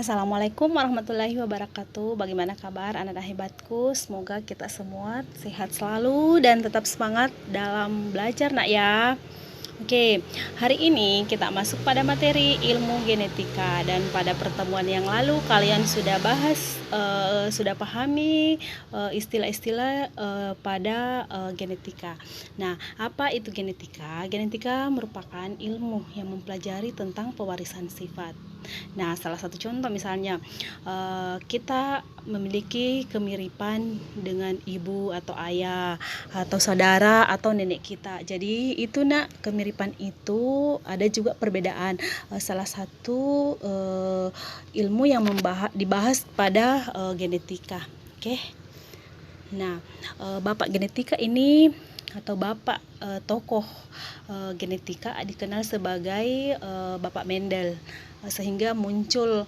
Assalamualaikum warahmatullahi wabarakatuh. Bagaimana kabar anak-anak hebatku? Semoga kita semua sehat selalu dan tetap semangat dalam belajar nak ya. Oke, hari ini kita masuk pada materi ilmu genetika, dan pada pertemuan yang lalu kalian sudah bahas, sudah pahami istilah-istilah pada genetika. Nah, apa itu genetika? Genetika merupakan ilmu yang mempelajari tentang pewarisan sifat. Nah, salah satu contoh misalnya kita memiliki kemiripan dengan ibu atau ayah atau saudara atau nenek kita. Jadi itu nak, kemiripan itu ada juga perbedaan. Salah satu ilmu yang dibahas pada genetika. Oke. Nah, bapak genetika ini atau bapak tokoh genetika dikenal sebagai Bapak Mendel, sehingga muncul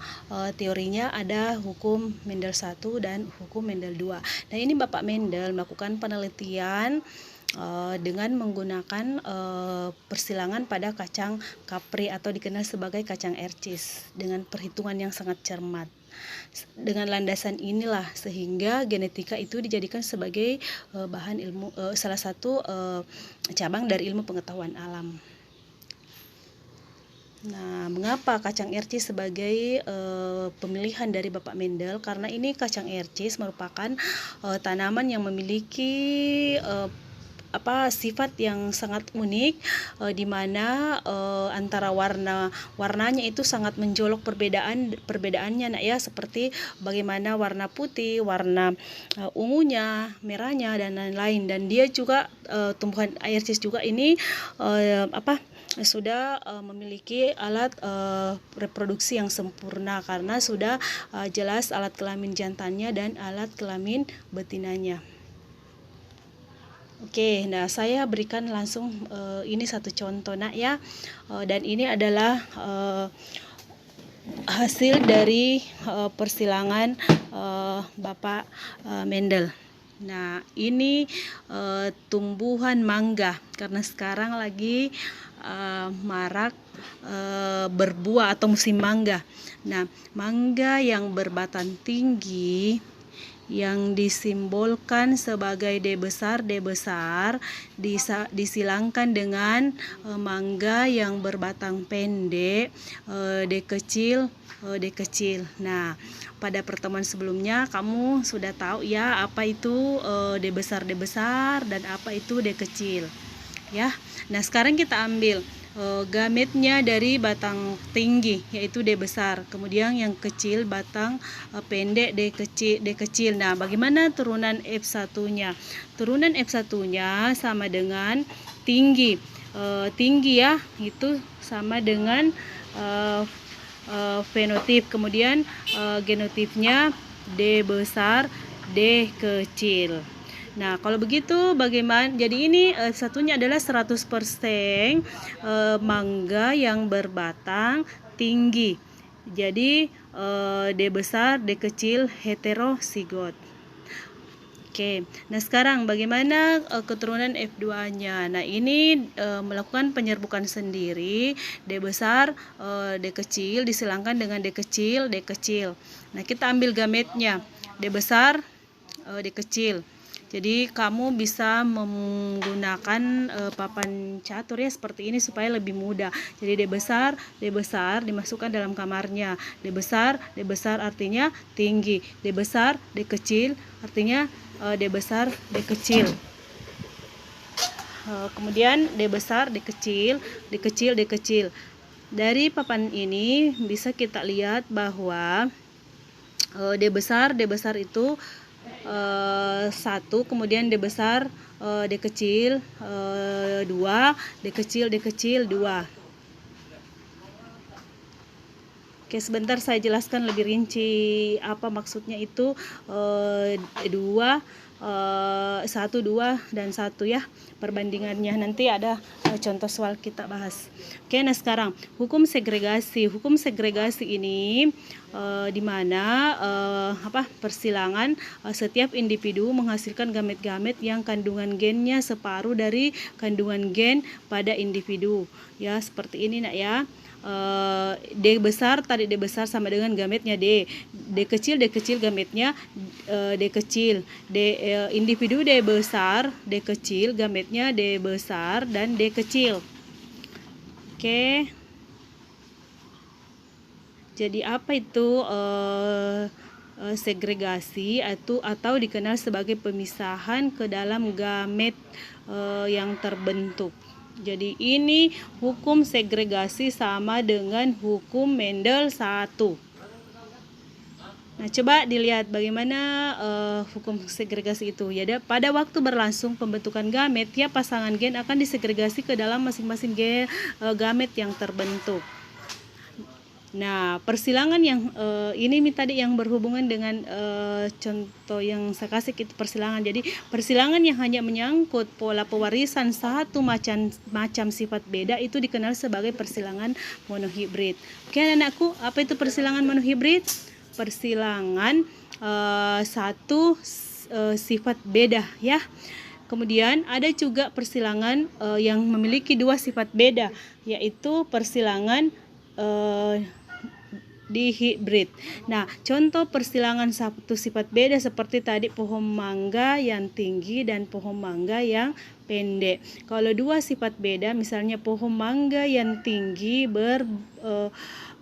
teorinya ada hukum Mendel 1 dan hukum Mendel 2. Nah, ini Bapak Mendel melakukan penelitian dengan menggunakan persilangan pada kacang kapri atau dikenal sebagai kacang ercis dengan perhitungan yang sangat cermat. Dengan landasan inilah sehingga genetika itu dijadikan sebagai bahan ilmu, salah satu cabang dari ilmu pengetahuan alam. Nah, mengapa kacang ercis sebagai pemilihan dari Bapak Mendel? Karena ini kacang ercis merupakan tanaman yang memiliki sifat yang sangat unik, di mana antara warnanya itu sangat menjolok perbedaannya nak ya, seperti bagaimana warna putih, warna ungunya, merahnya dan lain-lain. Dan dia juga tumbuhan ercis juga ini sudah memiliki alat reproduksi yang sempurna karena sudah jelas alat kelamin jantannya dan alat kelamin betinanya. Oke, nah saya berikan langsung ini satu contoh nak ya, dan ini adalah hasil dari persilangan Bapak Mendel. Nah, ini tumbuhan mangga karena sekarang lagi marak berbuah atau musim mangga. Nah, mangga yang berbatang tinggi yang disimbolkan sebagai D besar disilangkan dengan mangga yang berbatang pendek D kecil. Nah, pada pertemuan sebelumnya kamu sudah tahu ya apa itu D besar dan apa itu D kecil ya. Nah, sekarang kita ambil gametnya dari batang tinggi yaitu D besar, kemudian yang kecil batang pendek D kecil. Nah, bagaimana turunan F1-nya? Turunan F1-nya sama dengan tinggi. Tinggi ya, itu sama dengan fenotip, kemudian genotipnya D besar D kecil. Nah, kalau begitu bagaimana? Jadi ini satunya adalah 100% mangga yang berbatang tinggi. Jadi D besar D kecil heterozigot. Oke, nah sekarang bagaimana keturunan F2-nya? Nah, ini melakukan penyerbukan sendiri, D besar D kecil disilangkan dengan D kecil. Nah, kita ambil gametnya D besar D kecil. Jadi kamu bisa menggunakan papan catur ya seperti ini supaya lebih mudah. Jadi D besar dimasukkan dalam kamarnya. D besar artinya tinggi. D besar D kecil artinya D besar D kecil. Kemudian D besar D kecil. Dari papan ini bisa kita lihat bahwa D besar itu 1, kemudian D besar D kecil 2, D kecil 2. Oke, sebentar saya jelaskan lebih rinci apa maksudnya itu 2, 1, 2 dan 1 ya perbandingannya. Nanti ada contoh soal kita bahas. Oke, nah sekarang hukum segregasi. Hukum segregasi ini di mana persilangan setiap individu menghasilkan gamet-gamet yang kandungan gennya separuh dari kandungan gen pada individu. Ya, seperti ini nak ya. D besar, tadi D besar sama dengan gametnya D. D kecil gametnya D kecil. Individu D besar, D kecil, gametnya D besar dan D kecil. Oke. Jadi apa itu segregasi atau dikenal sebagai pemisahan ke dalam gamet yang terbentuk. Jadi ini hukum segregasi sama dengan hukum Mendel 1. Nah, coba dilihat bagaimana hukum segregasi itu. Ya, pada waktu berlangsung pembentukan gamet, tiap pasangan gen akan disegregasi ke dalam masing-masing gamet yang terbentuk. Nah, persilangan yang ini tadi yang berhubungan dengan contoh yang saya kasih itu persilangan. Jadi persilangan yang hanya menyangkut pola pewarisan satu macam sifat beda itu dikenal sebagai persilangan monohibrid. Oke anak-anakku, apa itu persilangan monohibrid? Persilangan satu sifat beda ya. Kemudian ada juga persilangan yang memiliki dua sifat beda, yaitu persilangan dihibrid. Nah, contoh persilangan satu sifat beda seperti tadi pohon mangga yang tinggi dan pohon mangga yang pendek. Kalau dua sifat beda, misalnya pohon mangga yang tinggi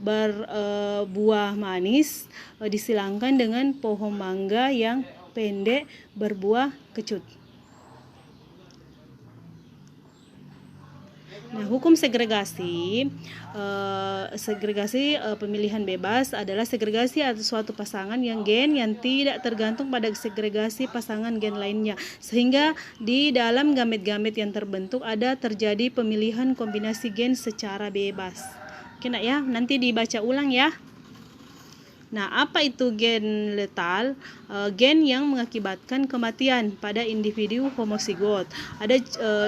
berbuah manis disilangkan dengan pohon mangga yang pendek berbuah kecut. Nah, hukum segregasi pemilihan bebas adalah segregasi atau suatu pasangan gen yang tidak tergantung pada segregasi pasangan gen lainnya, sehingga di dalam gamet-gamet yang terbentuk ada terjadi pemilihan kombinasi gen secara bebas. Oke nak ya, nanti dibaca ulang ya. Nah, apa itu gen letal? Gen yang mengakibatkan kematian pada individu homozigot.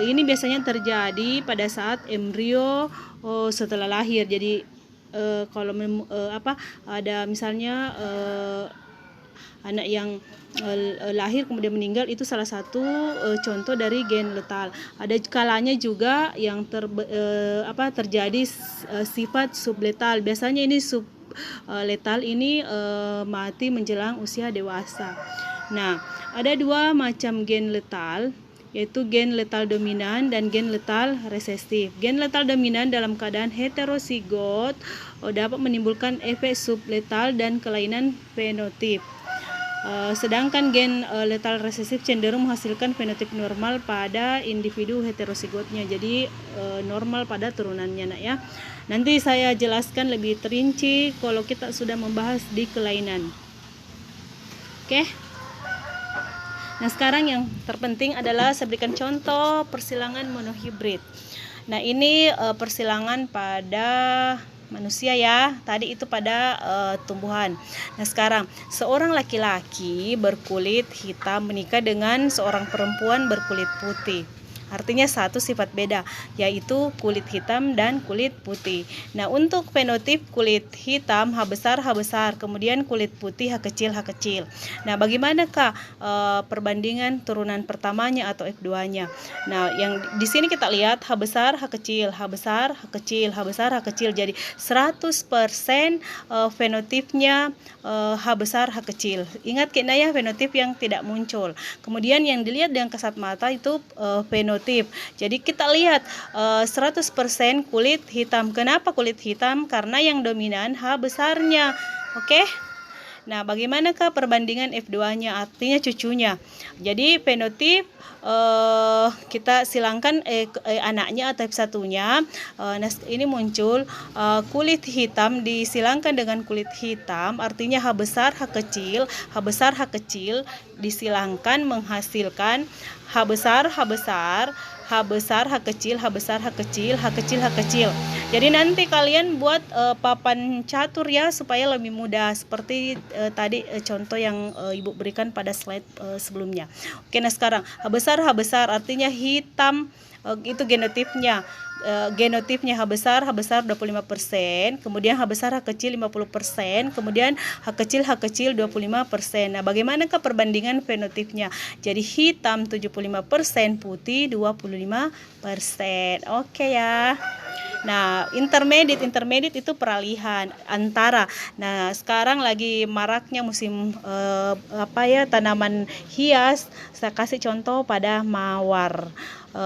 Ini biasanya terjadi pada saat embrio setelah lahir. Jadi kalau ada misalnya anak yang lahir kemudian meninggal, itu salah satu contoh dari gen letal. Ada kalanya juga yang terjadi sifat subletal. Biasanya ini letal ini mati menjelang usia dewasa. Nah, ada dua macam gen letal, yaitu gen letal dominan dan gen letal resesif. Gen letal dominan dalam keadaan heterozigot dapat menimbulkan efek subletal dan kelainan fenotip. Sedangkan gen letal resesif cenderung menghasilkan fenotip normal pada individu heterozigotnya. Jadi normal pada turunannya nak ya. Nanti saya jelaskan lebih terinci kalau kita sudah membahas di kelainan. Oke. Nah, sekarang yang terpenting adalah saya berikan contoh persilangan monohibrid. Nah, ini persilangan pada manusia ya. Tadi itu pada tumbuhan. Nah, sekarang seorang laki-laki berkulit hitam menikah dengan seorang perempuan berkulit putih. Artinya satu sifat beda, yaitu kulit hitam dan kulit putih. Nah, untuk fenotip kulit hitam H besar, kemudian kulit putih H kecil. Nah, bagaimanakah perbandingan turunan pertamanya atau F2-nya? Nah, yang di sini kita lihat H besar, H kecil, H besar, H kecil, H besar, H kecil. Jadi 100% fenotipnya H besar, H kecil. Ingat kena ya, fenotip yang tidak muncul. Kemudian yang dilihat dengan kasat mata itu fenotip. Jadi kita lihat 100% kulit hitam. Kenapa kulit hitam? Karena yang dominan H besarnya. Oke? Nah, bagaimanakah perbandingan F2-nya? Artinya cucunya. Jadi fenotip kita silangkan anaknya atau F1-nya. Nah, ini muncul kulit hitam disilangkan dengan kulit hitam, artinya H besar, H kecil, H besar, H kecil disilangkan menghasilkan H besar, H besar, H besar, H kecil, H besar, H kecil, H kecil, H kecil. Jadi nanti kalian buat papan catur ya supaya lebih mudah seperti tadi contoh yang Ibu berikan pada slide sebelumnya. Oke, nah sekarang H besar artinya hitam, itu genotipnya. Genotipnya H besar 25%, kemudian H besar H kecil 50%, kemudian H kecil 25%. Nah, bagaimanakah perbandingan fenotipnya? Jadi hitam 75%, putih 25%. Oke ya. Nah, intermediate itu peralihan antara. Nah, sekarang lagi maraknya musim tanaman hias. Saya kasih contoh pada mawar.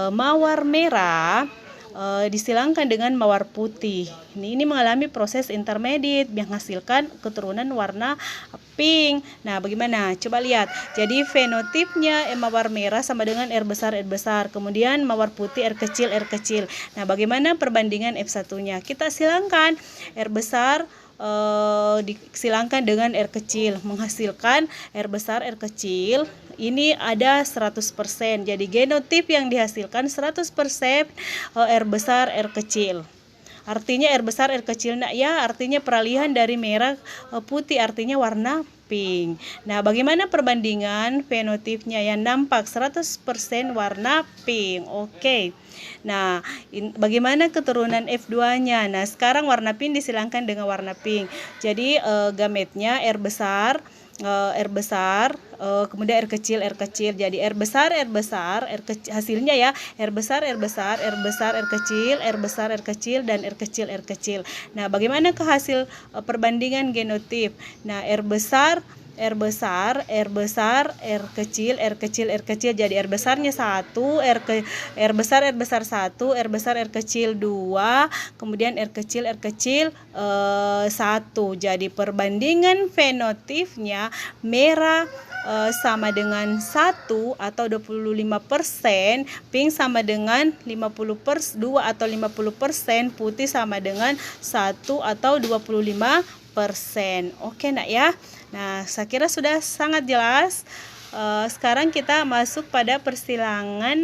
Mawar merah disilangkan dengan mawar putih. Ini mengalami proses intermediate menghasilkan keturunan warna pink. Nah, bagaimana? Coba lihat. Jadi fenotipnya mawar merah sama dengan R besar. Kemudian mawar putih R kecil. Nah, bagaimana perbandingan F1-nya? Kita silangkan R besar disilangkan dengan R kecil, menghasilkan R besar R kecil. Ini ada 100%. Jadi genotip yang dihasilkan 100% R besar R kecil. Artinya R besar R kecil artinya peralihan dari merah putih, artinya warna pink. Nah, bagaimana perbandingan fenotipnya? Yang nampak 100% warna pink. Oke. Nah, bagaimana keturunan F2-nya? Nah, sekarang warna pink disilangkan dengan warna pink. Jadi gametnya R besar, kemudian R kecil. Jadi R besar, R kecil, hasilnya ya R besar, R kecil, dan R kecil. Nah, bagaimana hasil perbandingan genotip? Nah, R besar, R kecil. Jadi R besarnya 1, R besar 1, R besar R kecil 2, kemudian R kecil 1. Jadi perbandingan fenotipnya merah sama dengan 1 atau 25%, pink sama dengan 2 atau 50%, putih sama dengan 1 atau 25%. Oke nak ya. Nah, saya kira sudah sangat jelas. Sekarang kita masuk pada persilangan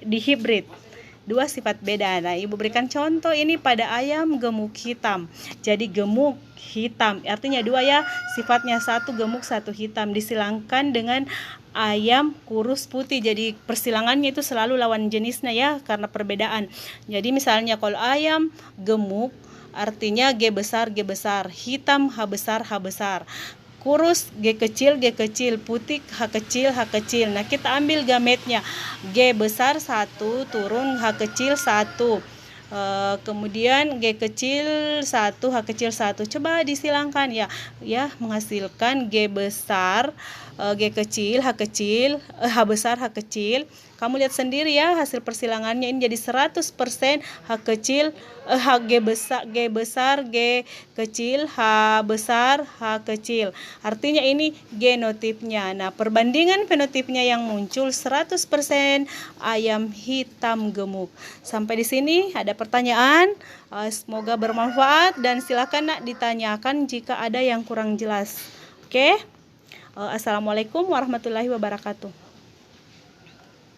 dihibrid. Dua sifat beda. Nah, Ibu berikan contoh ini pada ayam gemuk hitam. Jadi gemuk hitam, artinya dua ya, sifatnya satu gemuk satu hitam, disilangkan dengan ayam kurus putih. Jadi persilangannya itu selalu lawan jenisnya ya, karena perbedaan. Jadi misalnya kalau ayam gemuk artinya G besar, hitam H besar, kurus G kecil, putih H kecil. Nah, kita ambil gametnya. G besar 1 turun H kecil 1. Kemudian G kecil 1, H kecil 1. Coba disilangkan ya menghasilkan G besar, G kecil, H kecil, H besar, H kecil. Kamu lihat sendiri ya hasil persilangannya, ini jadi 100% H kecil, G besar, G kecil, H besar, H kecil. Artinya ini genotipnya. Nah, perbandingan fenotipnya yang muncul 100% ayam hitam gemuk. Sampai di sini ada pertanyaan? Semoga bermanfaat dan silakan nak ditanyakan jika ada yang kurang jelas. Oke? Assalamualaikum warahmatullahi wabarakatuh.